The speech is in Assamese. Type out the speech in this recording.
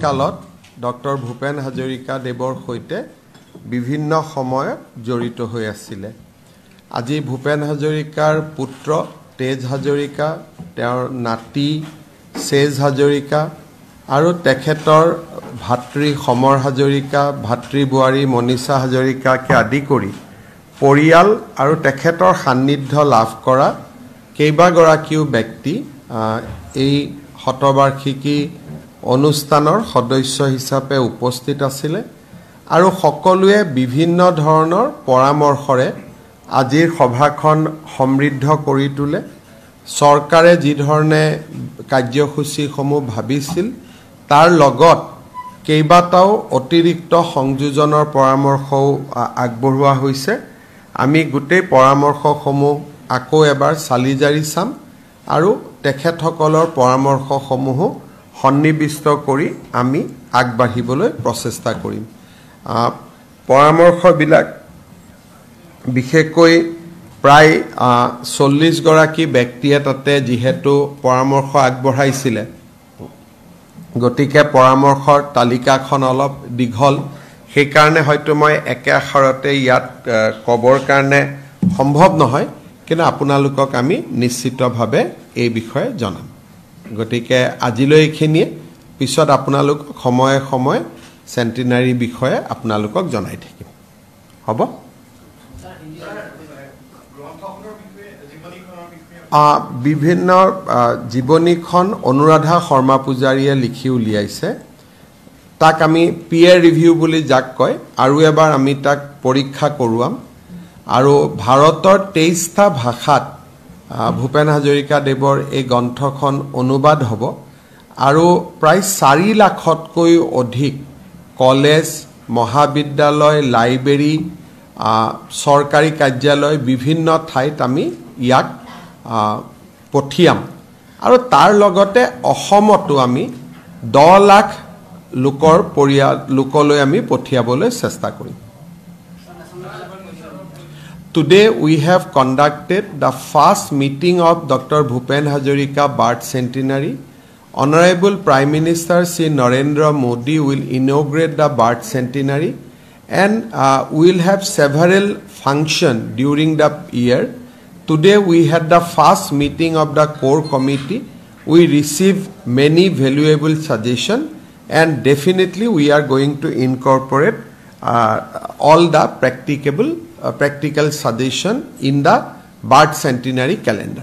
কালত ডক্টৰ ভূপেন হাজৰিকা দেৱৰ সৈতে বিভিন্ন সময়ত জড়িত হৈ আছিলে আজি ভূপেন হাজৰিকাৰ পুত্ৰ তেজ হাজৰিকা তেওঁৰ নাতি সেজ হাজৰিকা আৰু তেখেতৰ ভাতৃ সমৰ হাজৰিকা ভাতৃ বুৱাৰী মনীষা হাজৰিকাকে আদি কৰি পৰিয়াল আৰু তেখেতৰ সান্নিধ্য লাভ কৰা কেইবাগৰাকীও ব্যক্তি এই শতবাৰ্ষিকী অনুষ্ঠানৰ সদস্য হিচাপে উপস্থিত আছিলে আৰু সকলোৱে বিভিন্ন ধৰণৰ পৰামৰ্শৰে আজিৰ সভাখন সমৃদ্ধ কৰি তোলে চৰকাৰে যি ধৰণে কাৰ্যসূচীসমূহ ভাবিছিল তাৰ লগত কেইবাটাও অতিৰিক্ত সংযোজনৰ পৰামৰ্শও আগবঢ়োৱা হৈছে আমি গোটেই পৰামৰ্শসমূহ আকৌ এবাৰ চালিজাৰি চাম আৰু তেখেতসকলৰ পৰামৰ্শসমূহ সন্নিবিষ্ট কৰি আমি আগবাঢ়িবলৈ প্ৰচেষ্টা কৰিম পৰামৰ্শবিলাক বিশেষকৈ প্ৰায় 40 গৰাকী ব্যক্তিয়ে তাতে যেহেতু পৰামৰ্শ আগবঢ়াইছিলে গতিকে পৰামৰ্শৰ তালিকাখন অলপ দীঘল সেই কাৰণে হয়তো মই একে আখৰতে ইয়াত কবৰ কাৰণে সম্ভৱ নহয় কিন্তু আপোনালোকক আমি নিশ্চিতভাৱে এই বিষয়ে জনাম গতিকে আজিলৈ এইখিনিয়ে পিছত আপোনালোকক সময়ে সময়ে সেন্টিনাৰী বিষয়ে আপোনালোকক জনাই থাকিম হ'ব বিভিন্ন জীৱনীখন অনুৰাধা শৰ্মা পূজাৰীয়ে লিখি উলিয়াইছে তাক আমি পিয়াৰ ৰিভিউ বুলি যাক কয় আৰু এবাৰ আমি তাক পৰীক্ষা কৰোৱাম আৰু ভাৰতৰ 23টা ভাষাত ভূপেন হাজৰিকা দেৱৰ এই গ্ৰন্থখন অনুবাদ হ'ব আৰু প্ৰায় 4 লাখতকৈ অধিক কলেজ মহাবিদ্যালয় লাইব্ৰেৰী চৰকাৰী কাৰ্যালয় বিভিন্ন ঠাইত আমি ইয়াক পঠিয়াম আৰু তাৰ লগতে অসমতো আমি 10 লাখ লোকলৈ আমি পঠিয়াবলৈ চেষ্টা কৰিম Today we have conducted the first meeting of Dr. Bhupen Hazarika Birth Centenary. Honorable Prime Minister Sri Narendra Modi will inaugurate the birth centenary and we will have several functions during the year. Today we had the first meeting of the core committee. We received many valuable suggestions and definitely we are going to incorporate all the practical suggestion in the birth centenary calendar.